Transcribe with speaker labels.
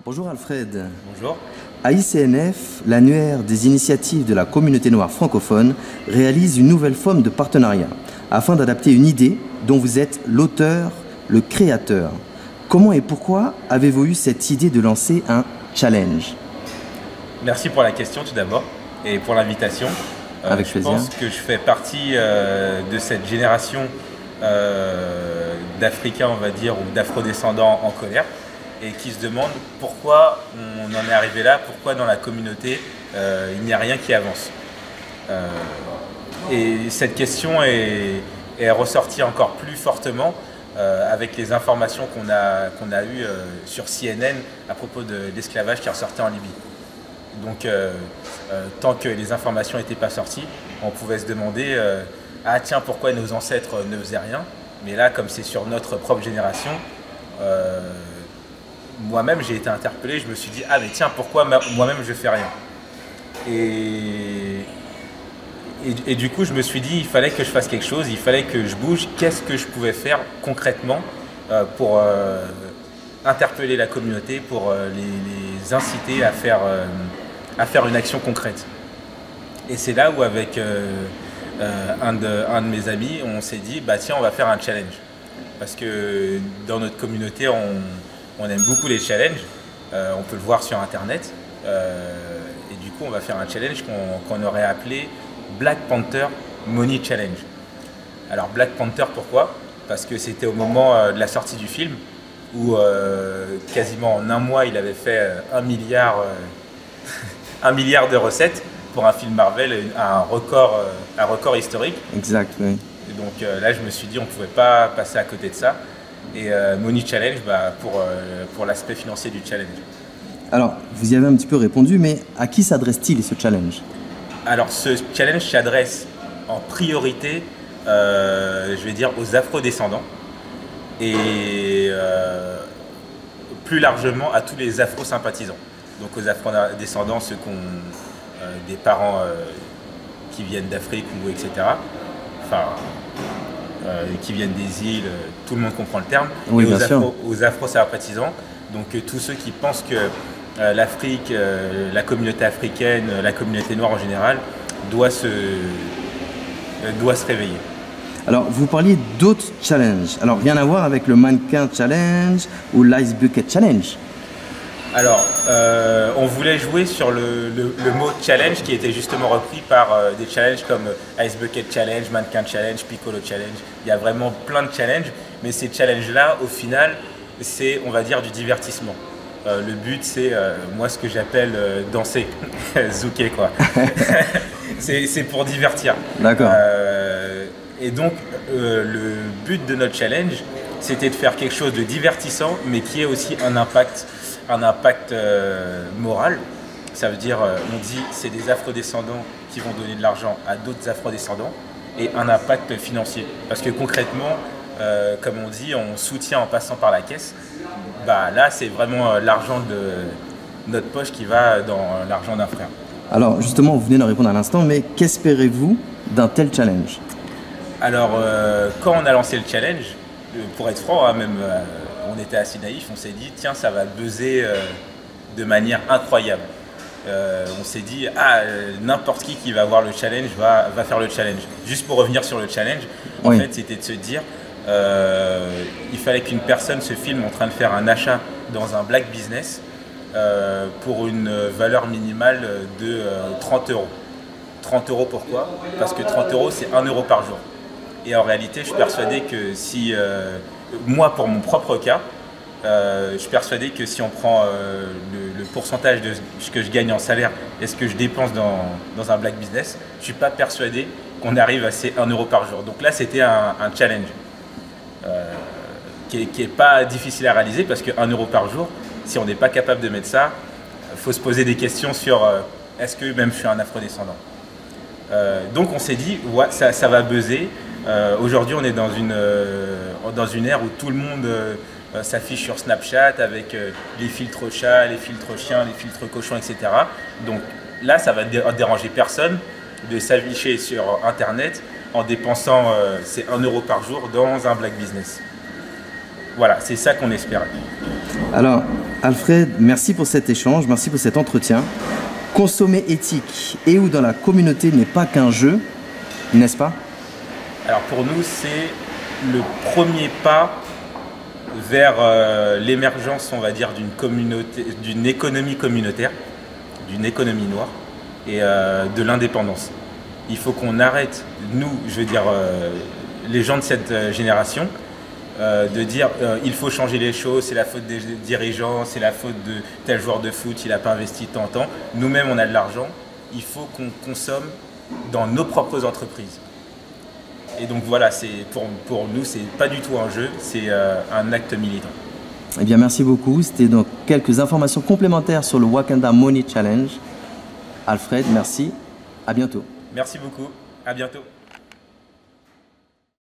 Speaker 1: Bonjour Alfred.
Speaker 2: Bonjour.
Speaker 1: À ICNF, l'annuaire des initiatives de la communauté noire francophone réalise une nouvelle forme de partenariat afin d'adapter une idée dont vous êtes l'auteur, le créateur. Comment et pourquoi avez-vous eu cette idée de lancer un challenge?
Speaker 2: Merci pour la question tout d'abord et pour l'invitation.
Speaker 1: Avec plaisir.
Speaker 2: Je pense que je fais partie de cette génération d'Africains, on va dire, ou d'Afro-descendants en colère et qui se demandent pourquoi on en est arrivé là, pourquoi dans la communauté il n'y a rien qui avance. Et cette question est ressortie encore plus fortement avec les informations qu'on a eues sur CNN à propos de l'esclavage qui ressortait en Libye. Donc, tant que les informations n'étaient pas sorties, on pouvait se demander ah tiens, pourquoi nos ancêtres ne faisaient rien? Mais là, comme c'est sur notre propre génération, moi-même j'ai été interpellé, je me suis dit ah mais tiens, pourquoi moi-même je fais rien? Et du coup, je me suis dit il fallait que je fasse quelque chose, il fallait que je bouge. Qu'est-ce que je pouvais faire concrètement pour interpeller la communauté, pour les inciter à faire une action concrète. Et c'est là où avec un de mes amis, on s'est dit bah tiens, on va faire un challenge. Parce que dans notre communauté, on aime beaucoup les challenges, on peut le voir sur internet. Et du coup, on va faire un challenge qu'on aurait appelé Black Panther Money Challenge. Alors Black Panther, pourquoi? Parce que c'était au moment de la sortie du film, où quasiment en un mois, il avait fait 1 milliard, 1 milliard de recettes pour un film Marvel, un record historique.
Speaker 1: Exact, oui.
Speaker 2: Et donc là, je me suis dit, on ne pouvait pas passer à côté de ça. Et Money Challenge, pour l'aspect financier du challenge.
Speaker 1: Alors, vous y avez un petit peu répondu, mais à qui s'adresse-t-il ce challenge?
Speaker 2: Alors, ce challenge s'adresse en priorité, je vais dire, aux afro-descendants. Et plus largement à tous les afro-sympathisants. Donc aux afro-descendants, ceux qui ont des parents qui viennent d'Afrique ou etc. Enfin, qui viennent des îles, tout le monde comprend le terme.
Speaker 1: Oui,
Speaker 2: et
Speaker 1: bien sûr.
Speaker 2: Aux afro-sympathisants, donc tous ceux qui pensent que l'Afrique, la communauté africaine, la communauté noire en général, doit se réveiller.
Speaker 1: Alors, vous parliez d'autres challenges. Alors, rien à voir avec le mannequin challenge ou l'ice bucket challenge.
Speaker 2: Alors, on voulait jouer sur le mot challenge qui était justement repris par des challenges comme Ice Bucket Challenge, Mannequin Challenge, Piccolo Challenge. Il y a vraiment plein de challenges, mais ces challenges-là, au final, c'est, on va dire, du divertissement. Le but, c'est, moi, ce que j'appelle danser, zouker, quoi. C'est pour divertir.
Speaker 1: D'accord.
Speaker 2: Et donc, le but de notre challenge, c'était de faire quelque chose de divertissant, mais qui ait aussi un impact moral. Ça veut dire, on dit, c'est des afro-descendants qui vont donner de l'argent à d'autres afro-descendants et un impact financier. Parce que concrètement, comme on dit, on soutient en passant par la caisse. Bah, là, c'est vraiment l'argent de notre poche qui va dans l'argent d'un frère.
Speaker 1: Alors, justement, vous venez de répondre à l'instant, mais qu'espérez-vous d'un tel challenge?
Speaker 2: Alors, quand on a lancé le challenge, pour être franc, hein, même on était assez naïfs, on s'est dit, tiens, ça va buzzer de manière incroyable. On s'est dit, ah, n'importe qui va voir le challenge va faire le challenge. Juste pour revenir sur le challenge, en
Speaker 1: Oui.
Speaker 2: fait, c'était de se dire, il fallait qu'une personne se filme en train de faire un achat dans un black business pour une valeur minimale de 30 euros. 30 euros pourquoi? Parce que 30 euros, c'est 1 euro par jour. Et en réalité, je suis persuadé que si, moi pour mon propre cas, je suis persuadé que si on prend le pourcentage de ce que je gagne en salaire et ce que je dépense dans un black business, je ne suis pas persuadé qu'on arrive à ces 1 euro par jour. Donc là, c'était un challenge qui n'est pas difficile à réaliser parce que 1 euro par jour, si on n'est pas capable de mettre ça, il faut se poser des questions sur est-ce que même je suis un afro-descendant. Donc on s'est dit, ouais, ça va buzzer. Aujourd'hui, on est dans une ère où tout le monde s'affiche sur Snapchat avec les filtres chats, les filtres chiens, les filtres cochons, etc. Donc là, ça va déranger personne de s'afficher sur Internet en dépensant ces 1 euro par jour dans un black business. Voilà, c'est ça qu'on espère.
Speaker 1: Alors, Alfred, merci pour cet échange, merci pour cet entretien. Consommer éthique et ou dans la communauté n'est pas qu'un jeu, n'est-ce pas?
Speaker 2: Alors pour nous, c'est le premier pas vers l'émergence, on va dire, d'une économie communautaire, d'une économie noire et de l'indépendance. Il faut qu'on arrête, nous, je veux dire, les gens de cette génération, de dire il faut changer les choses, c'est la faute des dirigeants, c'est la faute de tel joueur de foot, il n'a pas investi tant de temps. Nous-mêmes, on a de l'argent, il faut qu'on consomme dans nos propres entreprises. Et donc voilà, pour nous, c'est pas du tout un jeu, c'est un acte militant.
Speaker 1: Eh bien, merci beaucoup. C'était donc quelques informations complémentaires sur le Wakanda Money Challenge. Alfred, merci. À bientôt.
Speaker 2: Merci beaucoup. À bientôt.